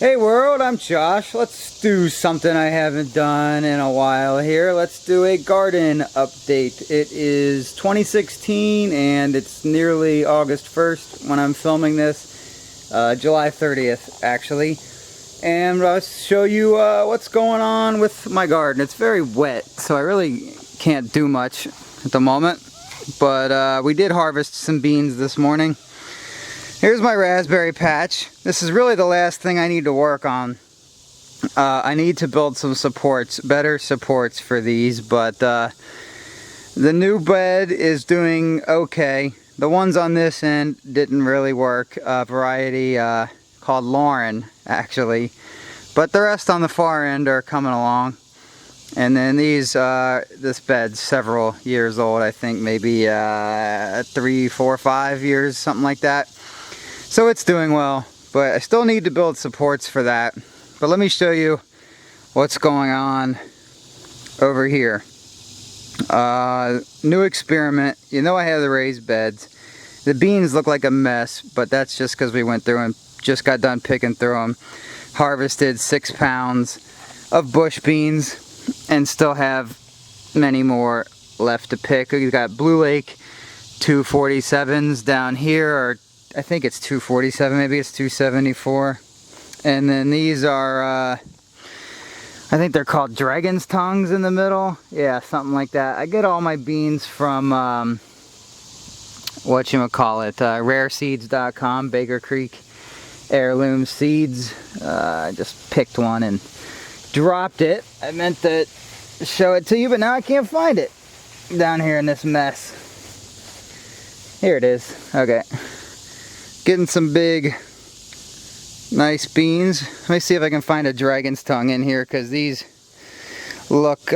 Hey world, I'm Josh. Let's do something I haven't done in a while here. Let's do a garden update. It is 2016 and it's nearly August 1st when I'm filming this. July 30th actually. And I'll show you what's going on with my garden. It's very wet, so I really can't do much at the moment. But we did harvest some beans this morning. Here's my raspberry patch. This is really the last thing I need to work on. I need to build some supports, better supports for these, but the new bed is doing okay. The ones on this end didn't really work. A variety called Lauren, actually. But the rest on the far end are coming along. And then these, this bed's several years old, I think maybe 3, 4, 5 years, something like that. So it's doing well, but I still need to build supports for that. But let me show you what's going on over here. New experiment. You know I have the raised beds. The beans look like a mess, but that's just because we went through and just got done picking through them. Harvested 6 pounds of bush beans and still have many more left to pick. We've got Blue Lake 247s down here, or I think it's 247, maybe it's 274. And then these are, I think they're called dragon's tongues in the middle. Yeah, something like that. I get all my beans from, rareseeds.com, Baker Creek heirloom seeds. I just picked one and dropped it. I meant to show it to you, but now I can't find it down here in this mess. Here it is. Okay. Getting some big, nice beans. Let me see if I can find a dragon's tongue in here, because these look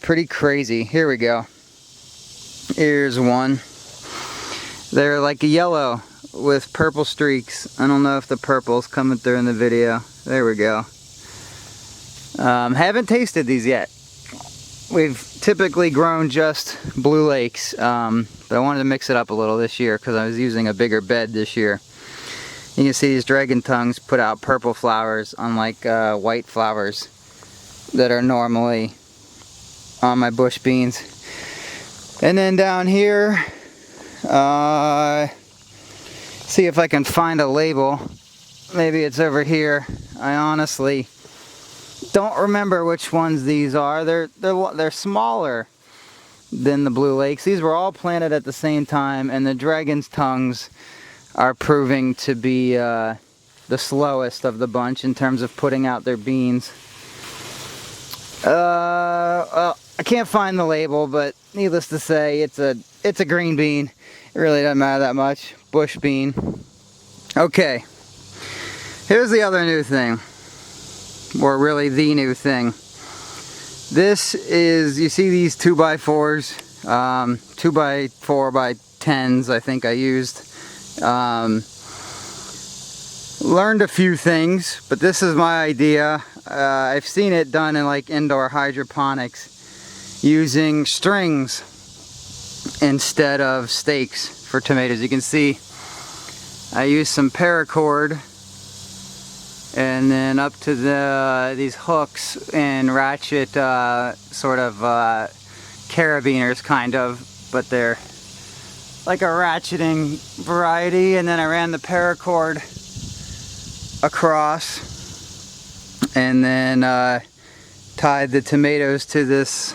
pretty crazy. Here we go. Here's one. They're like yellow with purple streaks. I don't know if the purple's coming through in the video. There we go. Haven't tasted these yet. We've typically grown just Blue Lakes, but I wanted to mix it up a little this year because I was using a bigger bed this year. You can see these dragon tongues put out purple flowers, unlike white flowers that are normally on my bush beans. And then down here, see if I can find a label. Maybe it's over here. I honestly don't remember which ones these are. They're smaller than the Blue Lakes. These were all planted at the same time, and the dragon's tongues are proving to be the slowest of the bunch in terms of putting out their beans. Well, I can't find the label, but needless to say, it's a green bean. It really doesn't matter that much. Bush bean. Okay. Here's the other new thing, or really the new thing. This is, you see these 2x4s, 2x4x10s I think I used. Learned a few things, but this is my idea. I've seen it done in like indoor hydroponics using strings instead of stakes for tomatoes. You can see I used some paracord and then up to these hooks and ratchet sort of carabiners kind of, but they're like a ratcheting variety, and then I ran the paracord across and then tied the tomatoes to this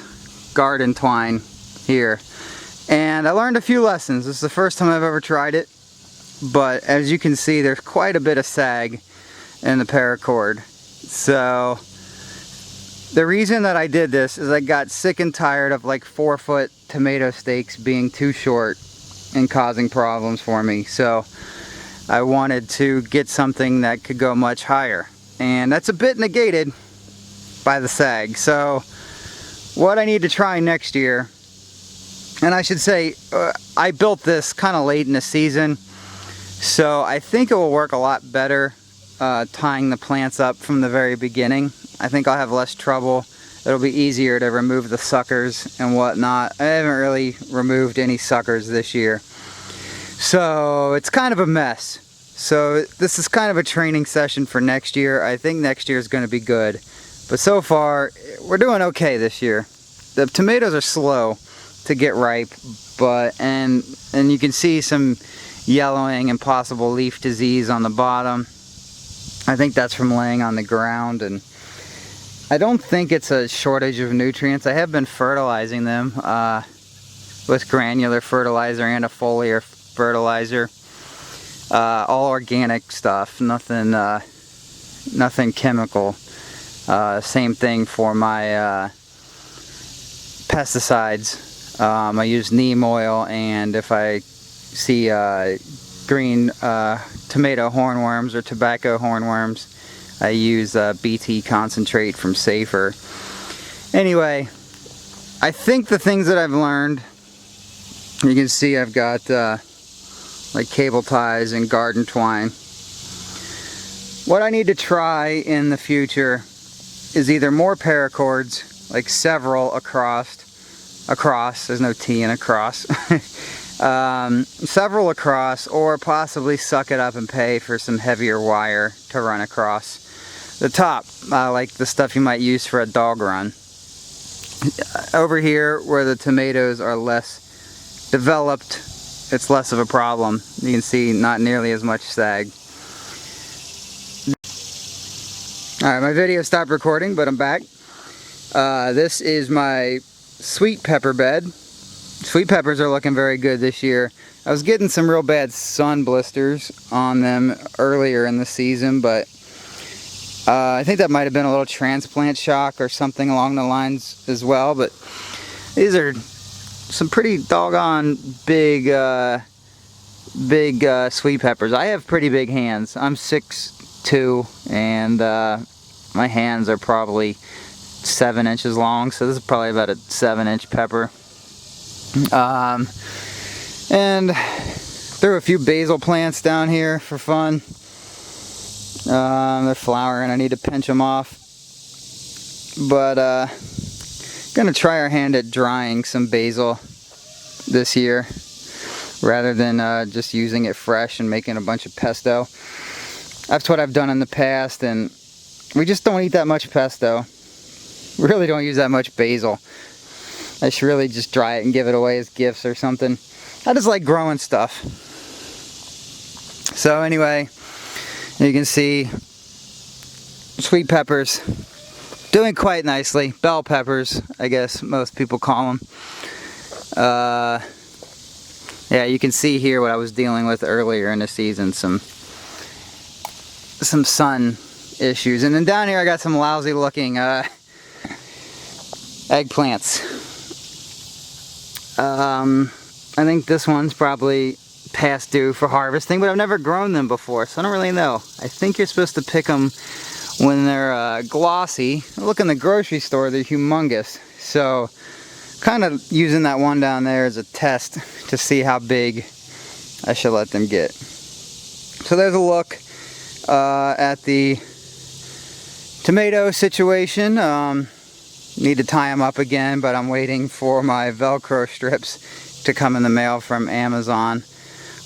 garden twine here. And I learned a few lessons. This is the first time I've ever tried it, but as you can see, there's quite a bit of sag in the paracord. So the reason that I did this is I got sick and tired of like 4-foot tomato stakes being too short and causing problems for me. So I wanted to get something that could go much higher, and that's a bit negated by the sag. So what I need to try next year, and I should say I built this kind of late in the season, so I think it will work a lot better tying the plants up from the very beginning. I think I'll have less trouble. It'll be easier to remove the suckers and whatnot. I haven't really removed any suckers this year, so it's kind of a mess. So this is kind of a training session for next year. I think next year is going to be good. But so far, we're doing okay this year. The tomatoes are slow to get ripe, but and you can see some yellowing and possible leaf disease on the bottom. I think that's from laying on the ground, and I don't think it's a shortage of nutrients. I have been fertilizing them with granular fertilizer and a foliar fertilizer. All organic stuff, nothing chemical. Same thing for my pesticides. I use neem oil, and if I see green tomato hornworms or tobacco hornworms, I use BT concentrate from Safer. Anyway, I think the things that I've learned, you can see I've got like cable ties and garden twine. What I need to try in the future is either more paracords, like several across, there's no T in across, several across, or possibly suck it up and pay for some heavier wire to run across the top, like the stuff you might use for a dog run. Over here where the tomatoes are less developed, it's less of a problem. You can see not nearly as much sag. Alright, my video stopped recording, but I'm back. This is my sweet pepper bed. Sweet peppers are looking very good this year. I was getting some real bad sun blisters on them earlier in the season, but I think that might have been a little transplant shock or something along the lines as well. But these are some pretty doggone big sweet peppers. I have pretty big hands. I'm 6'2", and my hands are probably 7 inches long, so this is probably about a 7-inch pepper. And threw a few basil plants down here for fun. They're flowering. I need to pinch them off. But gonna try our hand at drying some basil this year, rather than just using it fresh and making a bunch of pesto. That's what I've done in the past, and we just don't eat that much pesto. We really don't use that much basil. I should really just dry it and give it away as gifts or something. I just like growing stuff. So anyway, you can see sweet peppers doing quite nicely. Bell peppers, I guess most people call them. Yeah, you can see here what I was dealing with earlier in the season, some sun issues. And then down here I got some lousy looking eggplants. I think this one's probably past due for harvesting, but I've never grown them before, so I don't really know. I think you're supposed to pick them when they're glossy. Look in the grocery store, they're humongous. So kind of using that one down there as a test to see how big I should let them get. So there's a look at the tomato situation. Need to tie them up again, but I'm waiting for my Velcro strips to come in the mail from Amazon.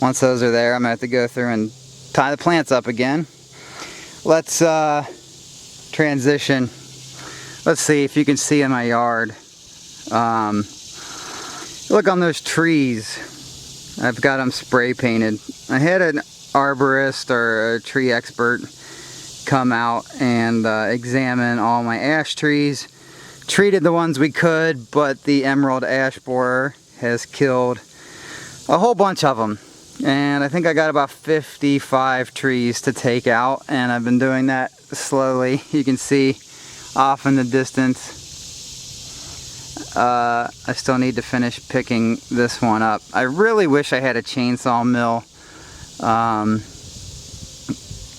Once those are there, I'm gonna have to go through and tie the plants up again. Let's transition. Let's see if you can see in my yard. Look on those trees. I've got them spray painted. I had an arborist or a tree expert come out and examine all my ash trees. Treated the ones we could, but the emerald ash borer has killed a whole bunch of them. And I think I got about 55 trees to take out, and I've been doing that slowly. You can see off in the distance. I still need to finish picking this one up. I really wish I had a chainsaw mill,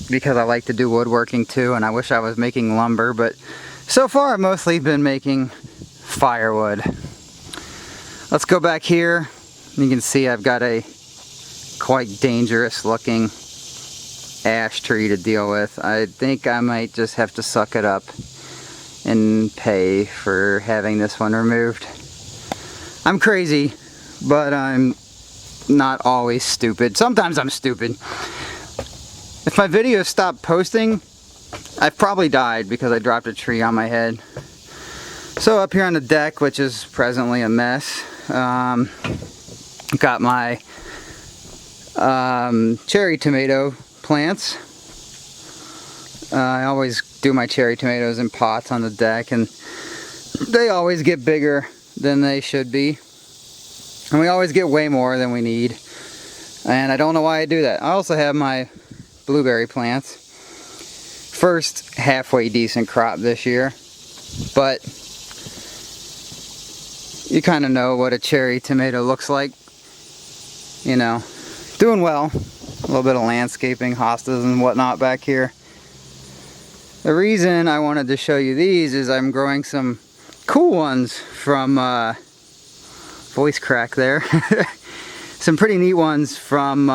because I like to do woodworking too, and I wish I was making lumber, but so far I've mostly been making firewood. Let's go back here. You can see I've got a quite dangerous looking ash tree to deal with. I think I might just have to suck it up and pay for having this one removed. I'm crazy, but I'm not always stupid. Sometimes I'm stupid. If my videos stop posting, I've probably died because I dropped a tree on my head. So up here on the deck, which is presently a mess, got my cherry tomato plants. I always do my cherry tomatoes in pots on the deck, and they always get bigger than they should be. And we always get way more than we need. And I don't know why I do that. I also have my blueberry plants. First halfway decent crop this year. But you kind of know what a cherry tomato looks like. You know, doing well. A little bit of landscaping, hostas and whatnot back here. The reason I wanted to show you these is I'm growing some cool ones from, voice crack there. Some pretty neat ones from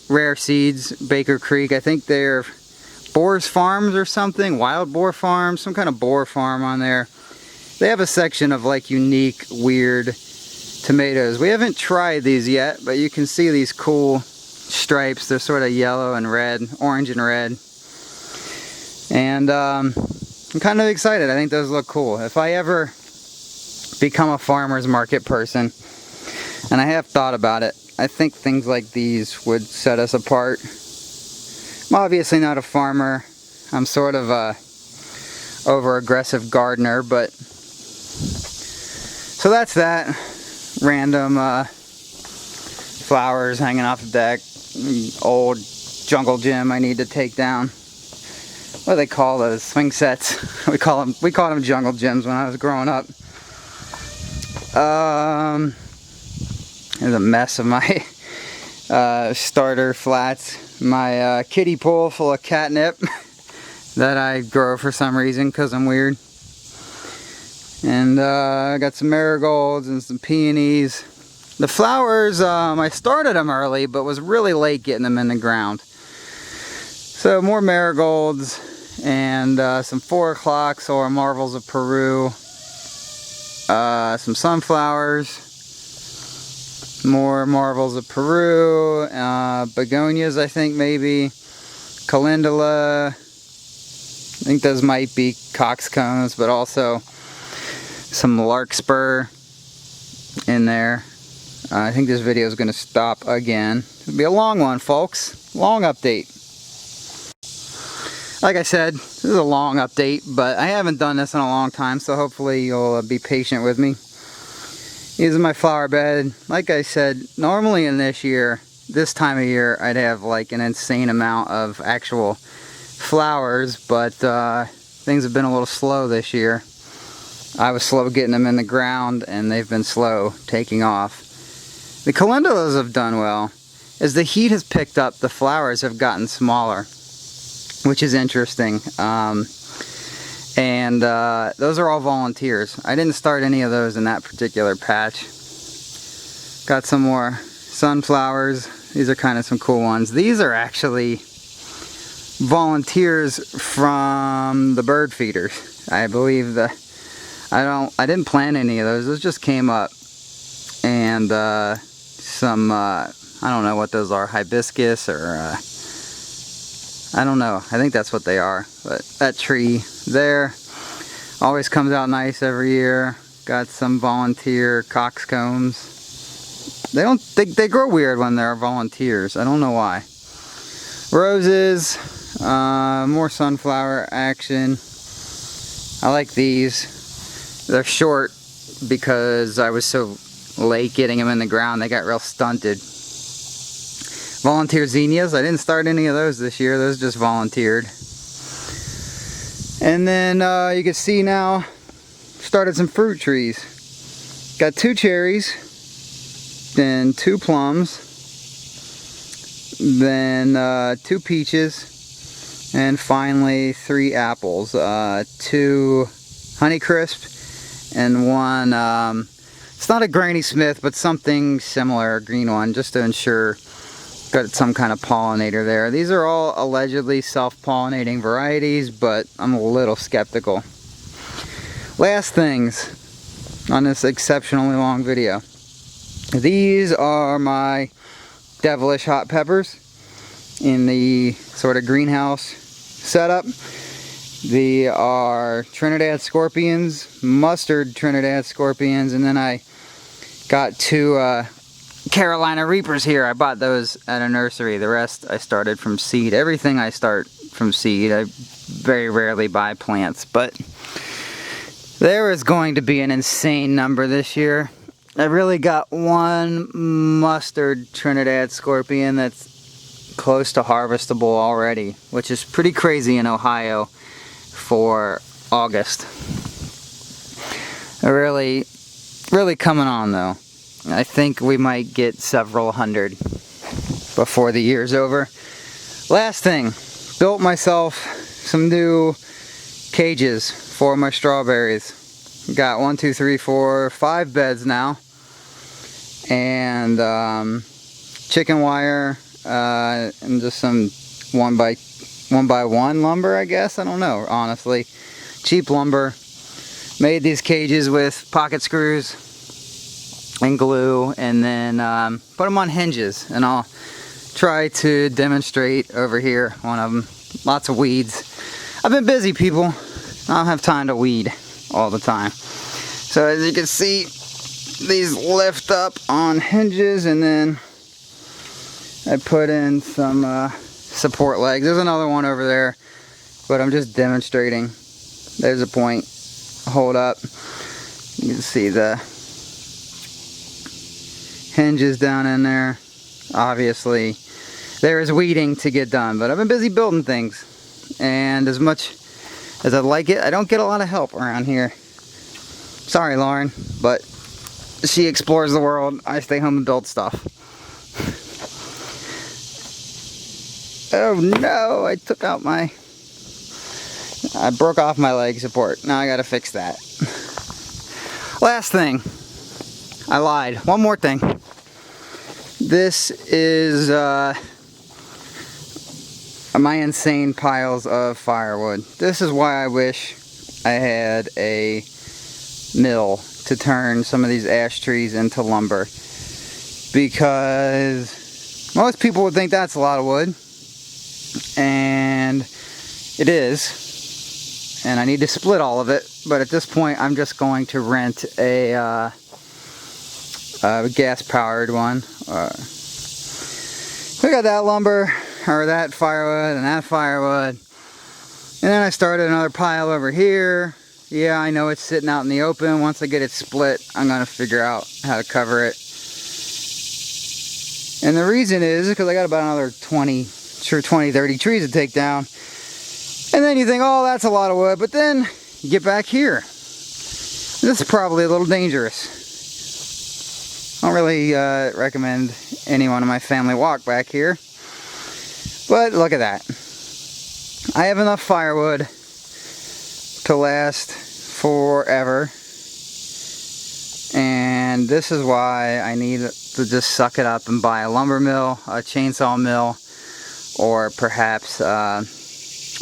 Rare Seeds, Baker Creek. I think they're Boar's Farms or something, Wild Boar Farm, some kind of boar farm on there. They have a section of like unique, weird tomatoes. We haven't tried these yet, but you can see these cool stripes. They're sort of yellow and red, orange and red. And I'm kind of excited. I think those look cool. If I ever become a farmer's market person, and I have thought about it, I think things like these would set us apart. I'm obviously not a farmer. I'm sort of a over-aggressive gardener, but so that's that. Random flowers hanging off the deck. Old jungle gym I need to take down. What do they call those? Swing sets. we called them jungle gyms when I was growing up. There's a mess of my starter flats. My kiddie pool full of catnip that I grow for some reason because I'm weird. And I got some marigolds and some peonies. The flowers, I started them early, but was really late getting them in the ground. So more marigolds and some 4 o'clocks or marvels of Peru. Some sunflowers. More marvels of Peru. Begonias, I think maybe. Calendula. I think those might be coxcombs, but also some larkspur in there. I think this video is going to stop again. It'll be a long one, folks. Long update. Like I said, this is a long update, but I haven't done this in a long time, so hopefully you'll be patient with me. This is my flower bed. Like I said, normally in this time of year, I'd have like an insane amount of actual flowers, but things have been a little slow this year. I was slow getting them in the ground, and they've been slow taking off. The calendulas have done well. As the heat has picked up, the flowers have gotten smaller, which is interesting. Those are all volunteers. I didn't start any of those in that particular patch. Got some more sunflowers. These are kind of some cool ones. These are actually volunteers from the bird feeders. I believe I didn't plant any of those. Those just came up. And some I don't know what those are, hibiscus or I don't know. I think that's what they are. But that tree there always comes out nice every year. Got some volunteer coxcombs. They grow weird when they're volunteers. I don't know why. Roses, more sunflower action. I like these. They're short because I was so late getting them in the ground. They got real stunted. Volunteer zinnias. I didn't start any of those this year. Those just volunteered. And then you can see now, started some fruit trees. Got 2 cherries, then 2 plums, then 2 peaches, and finally 3 apples. 2 Honeycrisp and 1, it's not a Granny Smith, but something similar, a green one, just to ensure got some kind of pollinator there. These are all allegedly self-pollinating varieties, but I'm a little skeptical. Last things on this exceptionally long video. These are my devilish hot peppers. in the sort of greenhouse setup. They are Trinidad scorpions, mustard Trinidad scorpions, and then I got 2 Carolina Reapers here. I bought those at a nursery. The rest I started from seed. Everything I start from seed. I very rarely buy plants, but there is going to be an insane number this year. I really got 1 mustard Trinidad scorpion that's close to harvestable already, which is pretty crazy in Ohio for August. Really coming on though. I think we might get several hundred before the year's over. Last thing, built myself some new cages for my strawberries. Got 1, 2, 3, 4, 5 beds now, and chicken wire and just some 1x1 lumber, I guess. I don't know, honestly. Cheap lumber. Made these cages with pocket screws and glue, and then put them on hinges, and I'll try to demonstrate over here one of them. Lots of weeds. I've been busy, people. I don't have time to weed all the time. So as you can see, these lift up on hinges, and then I put in some support legs. There's another one over there, but I'm just demonstrating. There's a point. Hold up. You can see the hinges down in there. Obviously there is weeding to get done, but I've been busy building things, and as much as I like it, I don't get a lot of help around here. Sorry, Lauren, but she explores the world. I stay home and build stuff. Oh no, I broke off my leg support. Now I gotta fix that. Last thing, I lied. One more thing. This is my insane piles of firewood. This is why I wish I had a mill to turn some of these ash trees into lumber, because most people would think that's a lot of wood, and it is, and I need to split all of it. But at this point I'm just going to rent a gas powered one. We got that lumber, or that firewood, and that firewood, and then I started another pile over here. Yeah, I know it's sitting out in the open. Once I get it split, I'm gonna figure out how to cover it. And the reason is because I got about another 20, 30 trees to take down. And then you think, oh, that's a lot of wood, but then you get back here. This is probably a little dangerous. I don't really recommend anyone in my family walk back here. But look at that. I have enough firewood to last forever. And this is why I need to just suck it up and buy a lumber mill, a chainsaw mill, or perhaps a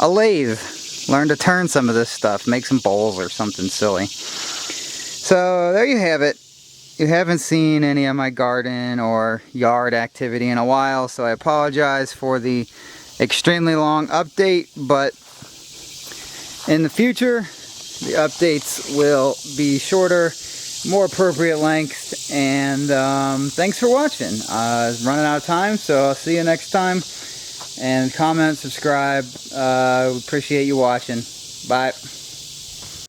lathe. Learn to turn some of this stuff, make some bowls or something silly. So there you have it. You haven't seen any of my garden or yard activity in a while, so I apologize for the extremely long update, but in the future the updates will be shorter, more appropriate length, and thanks for watching. Running out of time, so I'll see you next time, and comment, subscribe. Appreciate you watching. Bye.